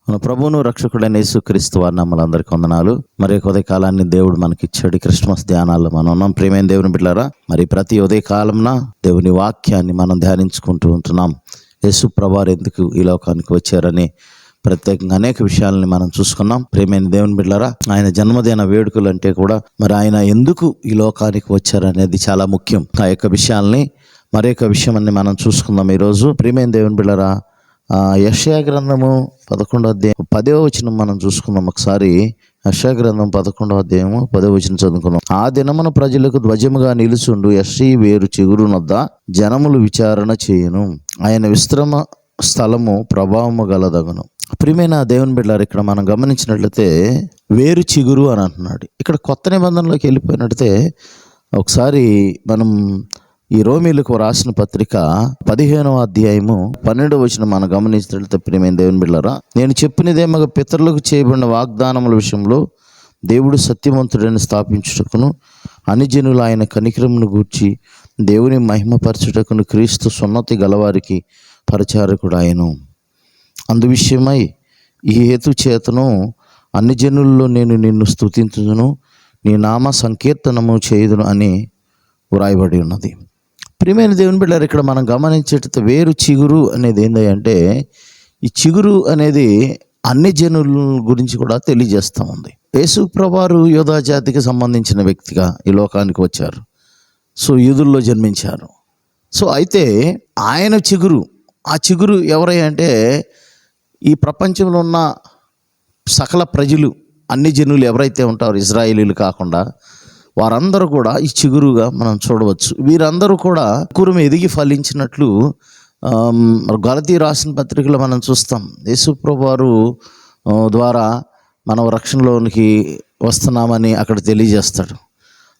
మన ప్రభువును రక్షకుడైన యేసుక్రీస్తు వారి నామములందరికీ వందనాలు. మరి ఉదయ కాలాన్ని దేవుడు మనకి ఇచ్చాడు. క్రిస్మస్ ధ్యానాల్లో మనం ఉన్నాం. ప్రియమైన దేవుని బిడ్డలారా, మరి ప్రతి ఉదయ కాలంన దేవుని వాక్యాన్ని మనం ధ్యానించుకుంటూ ఉంటున్నాం. యేసు ప్రభువారు ఎందుకు ఈ లోకానికి వచ్చారని ప్రత్యేకంగా అనేక విషయాలని మనం చూసుకున్నాం. ప్రియమైన దేవుని బిడ్డలారా, ఆయన జన్మదిన వేడుకలు అంటే కూడా మరి ఆయన ఎందుకు ఈ లోకానికి వచ్చారనేది చాలా ముఖ్యం. ఆ యొక్క విషయాల్ని మరి యొక్క విషయం అన్ని మనం చూసుకుందాం ఈరోజు. ప్రియమైన దేవుని బిడ్డలారా, యెషయా గ్రంథము 11వ అధ్యాయం 10వ వచనం మనం చూసుకుందాం. ఒకసారి యెషయా గ్రంథం 11వ అధ్యాయము 10వ వచనం చదువుకుందాం. ఆ దినమున ప్రజలకు ధ్వజముగా నిలుచుండు యెష్షీ వేరు చిగురునొద్ద జనములు విచారణ చేయును, ఆయన విశ్రమ స్థలము ప్రభావము గలదగును. ప్రియమైన దేవుని బిడ్డలారా, ఇక్కడ మనం గమనించినట్లయితే వేరు చిగురు అని అంటున్నాడు. ఇక్కడ కొత్త నిబంధనలోకి వెళ్ళిపోయినట్లయితే ఒకసారి మనం ఈ రోమీలకు రాసిన పత్రిక 15వ అధ్యాయము 12వ వచనం మనం గమనించినట్లయితే, ప్రియమైన దేవుని బిడ్డలారా, నేను చెప్పినదేమగా పితరులకు చేయబడిన వాగ్దానముల విషయంలో దేవుడు సత్యవంతుడని స్థాపించుటకును అన్ని జనులు ఆయన కనికరమును గూర్చి దేవుని మహిమపరచుటకును క్రీస్తు సున్నతి గలవారికి పరిచారకుడు ఆయను. అందు విషయమై ఈ హేతు చేతను అన్ని జనుల్లో నేను నిన్ను స్తుతించుదును, నీ నామ సంకీర్తనము చేయుదును అని వ్రాయబడి ఉన్నది. ప్రియమైన దేవుని బిడ్డలారా, ఇక్కడ మనం గమనించేట వేరు చిగురు అనేది ఏంటంటే, ఈ చిగురు అనేది అన్ని జనుల గురించి కూడా తెలియజేస్తూ ఉంది. యేసు ప్రభువారు యోధా జాతికి సంబంధించిన వ్యక్తిగా ఈ లోకానికి వచ్చారు. సో యూదుల్లో జన్మించారు. సో అయితే ఆయన చిగురు, ఆ చిగురు ఎవరై అంటే ఈ ప్రపంచంలో ఉన్న సకల ప్రజలు, అన్ని జనులు ఎవరైతే ఉంటారో ఇజ్రాయేలీలు కాకుండా వారందరూ కూడా ఈ చిగురుగా మనం చూడవచ్చు. వీరందరూ కూడా కురుము ఎదిగి ఫలించినట్లు గలతీ రాసిన పత్రికలో మనం చూస్తాం. యేసు ప్రభువారు ద్వారా మనం రక్షణలోనికి వస్తున్నామని అక్కడ తెలియజేస్తాడు.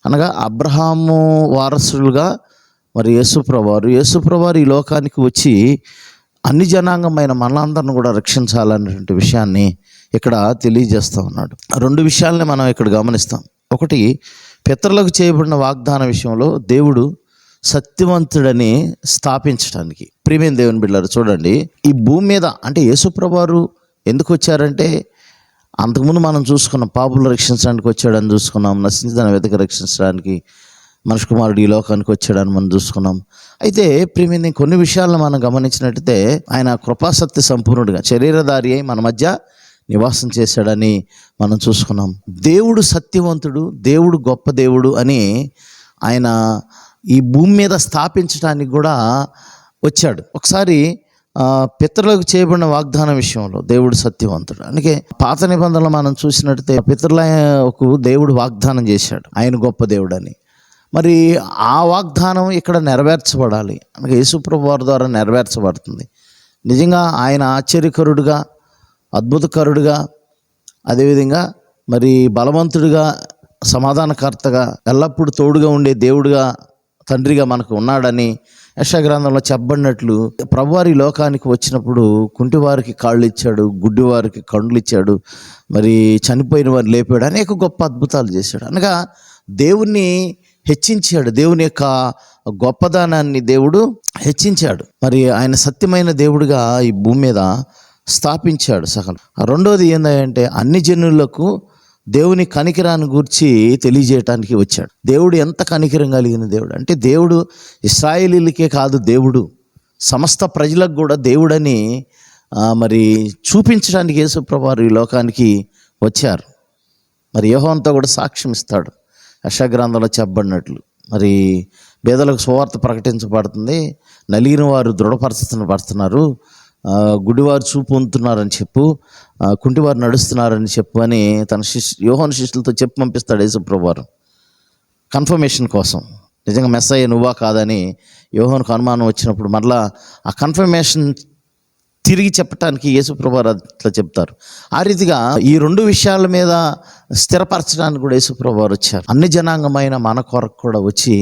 అనగా అబ్రహాము వారసులుగా మరి యేసు ప్రభువారు ఈ లోకానికి వచ్చి అన్ని జనాంగమైన మనలందరిని కూడా రక్షించాలనేటువంటి విషయాన్ని ఇక్కడ తెలియజేస్తూ ఉన్నాడు. రెండు విషయాలని మనం ఇక్కడ గమనిస్తాం. ఒకటి, పితరులకు చేయబడిన వాగ్దాన విషయంలో దేవుడు సత్యవంతుడని స్థాపించడానికి. ప్రియమైన దేవుని బిడ్డలారా, చూడండి, ఈ భూమి మీద అంటే యేసు ప్రభువారు ఎందుకు వచ్చారంటే, అంతకుముందు మనం చూసుకున్నాం, పాపులను రక్షించడానికి వచ్చాడని చూసుకున్నాం, నశించిన వెతక రక్షించడానికి మనిషి కుమారుడు ఈ లోకానికి వచ్చాడని మనం చూసుకున్నాం. అయితే ప్రియమైన కొన్ని విషయాలను మనం గమనించినట్టయితే, ఆయన కృపాసత్య సంపూర్ణుడిగా శరీరధారి అయి మన మధ్య నివాసం చేశాడని మనం చూసుకున్నాం. దేవుడు సత్యవంతుడు, దేవుడు గొప్ప దేవుడు అని ఆయన ఈ భూమి మీద స్థాపించడానికి కూడా వచ్చాడు. ఒకసారి పితరులకు చేయబడిన వాగ్దానం విషయంలో దేవుడు సత్యవంతుడు. అందుకే పాత నిబంధనలు మనం చూసినట్టయితే పితరులకు దేవుడు వాగ్దానం చేశాడు ఆయన గొప్ప దేవుడు అని. మరి ఆ వాగ్దానం ఇక్కడ నెరవేర్చబడాలి, అందుకే యేసు ప్రభువారి ద్వారా నెరవేర్చబడుతుంది. నిజంగా ఆయన ఆశ్చర్యకరుడుగా, అద్భుతకరుడుగా, అదేవిధంగా మరి బలవంతుడిగా, సమాధానకర్తగా, ఎల్లప్పుడూ తోడుగా ఉండే దేవుడుగా, తండ్రిగా మనకు ఉన్నాడని యెషయా గ్రంథంలో చెప్పబడినట్లు ప్రభువారి లోకానికి వచ్చినప్పుడు కుంటివారికి కాళ్ళు ఇచ్చాడు, గుడ్డివారికి కండ్లు ఇచ్చాడు, మరి చనిపోయిన వారిని లేపాడు, అనేక గొప్ప అద్భుతాలు చేశాడు. అనగా దేవుణ్ణి హెచ్చించాడు, దేవుని యొక్క గొప్పదనాన్ని దేవుడు హెచ్చించాడు. మరి ఆయన సత్యమైన దేవుడిగా ఈ భూమి మీద స్థాపించాడు సకలం. రెండోది ఏంటంటే, అన్ని జనులకు దేవుని కనికరాన్ని గూర్చి తెలియజేయటానికి వచ్చాడు. దేవుడు ఎంత కనికరం కలిగిన దేవుడు అంటే, దేవుడు ఇశ్రాయేలీలకే కాదు, దేవుడు సమస్త ప్రజలకు కూడా దేవుడని మరి చూపించడానికి యేసు ప్రభువారు ఈ లోకానికి వచ్చారు. మరి యోహానుతో కూడా సాక్ష్యం ఇస్తాడు యెషయా గ్రంథంలో చెప్పబడినట్లు. మరి పేదలకు సువార్త ప్రకటించబడుతుంది, నలిగిన వారు దృఢపరుస్తున్నారు, గుడివారు చూపు పొందుతున్నారని చెప్పు, కుంటివారు నడుస్తున్నారని చెప్పు అని తన యోహాను శిష్యులతో చెప్పి పంపిస్తాడు యేసు ప్రభువారు కన్ఫర్మేషన్ కోసం. నిజంగా మెస్సయ్య నువ్వా కాదని యోహానుకు అనుమానం వచ్చినప్పుడు మరలా ఆ కన్ఫర్మేషన్ తిరిగి చెప్పటానికి యేసు ప్రభువారు అట్లా చెప్తారు. ఆ రీతిగా ఈ రెండు విషయాల మీద స్థిరపరచడానికి కూడా యేసు ప్రభువారు వచ్చారు. అన్ని జనాంగమైన మన కొరకు కూడా వచ్చి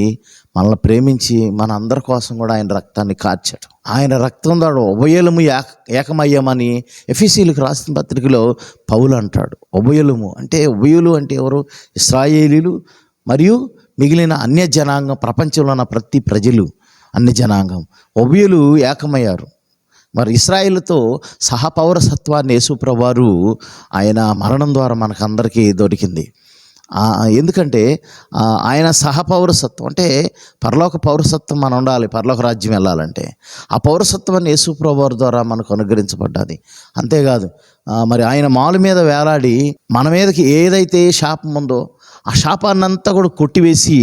మనల్ని ప్రేమించి మన అందరి కోసం కూడా ఆయన రక్తాన్ని కార్చాడు. ఆయన రక్తం ద్వారా ఉభయలము ఏకమయ్యామని ఎఫెసీయులకు రాసిన పత్రికలో పౌలు అంటాడు. ఉభయలము అంటే, ఉభయులు అంటే ఎవరు? ఇశ్రాయేలీలు మరియు మిగిలిన అన్య జనాంగం, ప్రపంచంలో ఉన్న ప్రతి ప్రజలు, అన్ని జనాంగం ఉభయులు ఏకమయ్యారు. మరి ఇశ్రాయేలుతో సహపౌరసత్వాన్ని యేసుప్రభువారు ఆయన మరణం ద్వారా మనకందరికీ దొరికింది. ఎందుకంటే ఆయన సహపౌరసత్వం అంటే పరలోక పౌరసత్వం మనం ఉండాలి. పరలోక రాజ్యం వెళ్ళాలంటే ఆ పౌరసత్వాన్ని యేసుప్రభువారి ద్వారా మనకు అనుగ్రహించబడ్డది. అంతేకాదు మరి ఆయన మాలు మీద వేలాడి మన మీదకి ఏదైతే శాపం ఉందో ఆ శాపాన్నంతా కూడా కొట్టివేసి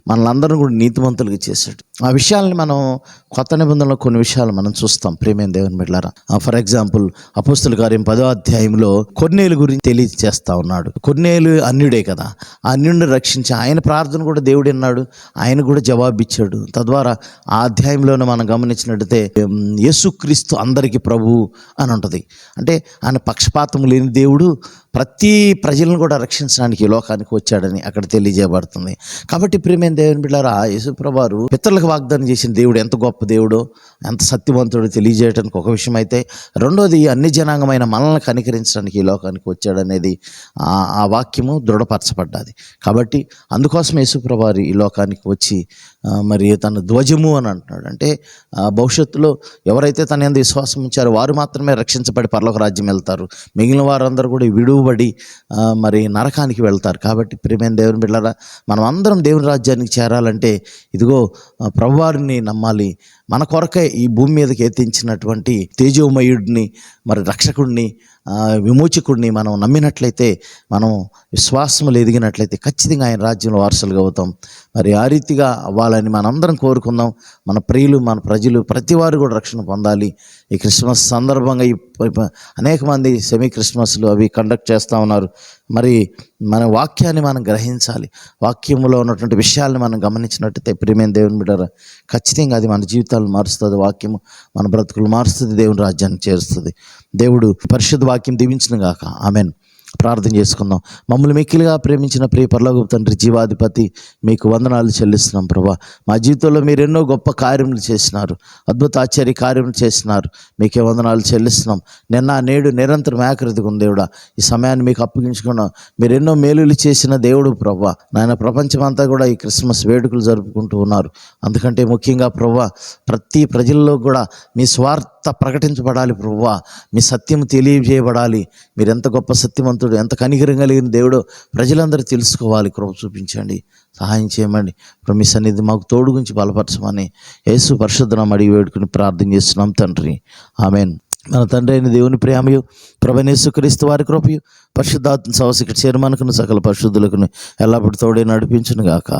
మనలందరినీ కూడా నీతిమంతులుగా చేశాడు. ఆ విషయాల్ని మనం కొత్త నిబంధనలో కొన్ని విషయాలు మనం చూస్తాం ప్రియమైన దేవుని బిడ్డలారా. ఫర్ ఎగ్జాంపుల్ అపోస్తలుల కార్యం 10వ అధ్యాయంలో కొర్నేలు గురించి తెలియజేస్తా ఉన్నాడు. కొర్నేలు అన్యుడే కదా, ఆ అన్యుడిని రక్షించి ఆయన ప్రార్థన కూడా దేవుడు విన్నాడు, ఆయన కూడా జవాబిచ్చాడు. తద్వారా ఆ అధ్యాయంలోనే మనం గమనించినట్టయితే యేసుక్రీస్తు అందరికీ ప్రభువు అని ఉంటుంది. అంటే ఆయన పక్షపాతం లేని దేవుడు ప్రతి ప్రజలను కూడా రక్షించడానికి ఈ లోకానికి వచ్చాడని అక్కడ తెలియజేయబడుతుంది. కాబట్టి ప్రియమైన దేవుని బిడ్డలారా, యేసుప్రభువారు పితరులకు వాగ్దానం చేసిన దేవుడు ఎంత గొప్ప దేవుడో, ఎంత సత్యవంతుడో తెలియజేయడానికి ఒక విషయం అయితే, రెండోది అన్ని జనాంగమైన మనల్ని కనికరించడానికి ఈ లోకానికి వచ్చాడనేది ఆ వాక్యము దృఢపరచబడ్డది. కాబట్టి అందుకోసం యేసుప్రభువారు ఈ లోకానికి వచ్చి మరి తన ధ్వజము అని అంటున్నాడు. అంటే భవిష్యత్తులో ఎవరైతే తన యందు విశ్వాసం ఉంచారో వారు మాత్రమే రక్షించబడి పరలోక రాజ్యం వెళ్తారు. మిగిలిన వారందరూ కూడా విడువబడి మరి నరకానికి వెళ్తారు. కాబట్టి ప్రియమైన దేవుని బిడ్డలారా, మనం అందరం దేవుని రాజ్యానికి చేరాలంటే ఇదిగో ప్రభువారిని నమ్మాలి. మన కొరకై ఈ భూమి మీదకి ఎత్తించినటువంటి తేజోమయుడిని, మరి రక్షకుడిని, విమోచకుడిని మనం నమ్మినట్లయితే, మనం విశ్వాసములు ఎదిగినట్లయితే ఖచ్చితంగా ఆయన రాజ్యంలో వారసులుగా అవుతాం. మరి ఆ రీతిగా అవ్వాలని మనందరం కోరుకుందాం. మన ప్రియులు, మన ప్రజలు ప్రతి వారు కూడా రక్షణ పొందాలి. ఈ క్రిస్మస్ సందర్భంగా అనేక మంది సెమీ క్రిస్మస్లు అవి కండక్ట్ చేస్తూ ఉన్నారు. మరి మన వాక్యాన్ని మనం గ్రహించాలి. వాక్యంలో ఉన్నటువంటి విషయాలను మనం గమనించినట్టయితే ప్రియమైన దేవుని బిడ్డలారా, ఖచ్చితంగా అది మన జీవితాలను మారుస్తుంది. వాక్యము మన బ్రతుకులు మారుస్తుంది, దేవుని రాజ్యాన్ని చేరుస్తుంది. దేవుడు పరిశుద్ధ వాక్యం దీవించును గాక. ఆమెన్. ప్రార్థన చేసుకుందాం. మమ్మల్ని మిక్కిలిగా ప్రేమించిన ప్రియ పరలోకపు తండ్రి, జీవాధిపతి, మీకు వందనాలు చెల్లిస్తున్నాం ప్రభా. మా జీవితంలో మీరు ఎన్నో గొప్ప కార్యములు చేసినారు, అద్భుత ఆశ్చర్య కార్యములు చేసినారు. మీకే వందనాలు చెల్లిస్తున్నాం. నిన్న నేడు నిరంతరం ఏకరీతిగా ఉంది దేవుడా. ఈ సమయాన్ని మీకు అప్పగించుకున్నాం. మీరు ఎన్నో మేలులు చేసిన దేవుడు ప్రభా. నాయన ప్రపంచమంతా కూడా ఈ క్రిస్మస్ వేడుకలు జరుపుకుంటూ ఉన్నారు. అందుకంటే ముఖ్యంగా ప్రభా, ప్రతి ప్రజల్లో కూడా మీ స్వార్థ ప్రకటించబడాలి ప్రభువా. మీ సత్యం తెలియజేయబడాలి. మీరు ఎంత గొప్ప సత్యవంతుడు, ఎంత కనికరం కలిగిన దేవుడో ప్రజలందరూ తెలుసుకోవాలి. కృప చూపించండి, సహాయం చేయమండి. ఇప్పుడు మీ సన్నిధి మాకు తోడు గురించి బలపరచమని యేసు పరిశుద్ధ నామమున అడిగి వేడుకుని ప్రార్థన చేస్తున్నాం తండ్రి. ఆమెన్. మన తండ్రి అయిన దేవుని ప్రేమయు, ప్రభువైన యేసుక్రీస్తు వారి కృపయు, పరిశుద్ధాత్మ సహవాసం చేరుమనుకున్న సకల పరిశుద్ధులకు ఎల్లప్పుడూ తోడే నడిపించును గాక.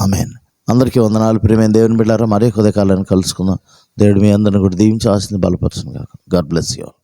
ఆమెన్. అందరికీ వందనాలు. ప్రియమైన దేవుని బిడ్డలారా, మరే ఉదయకాలాన్ని కలుసుకుందాం. దేవుడు మీ అందరిని కూడా దీవించి ఆశీర్వదించి బలపరచును గాక. God bless you all.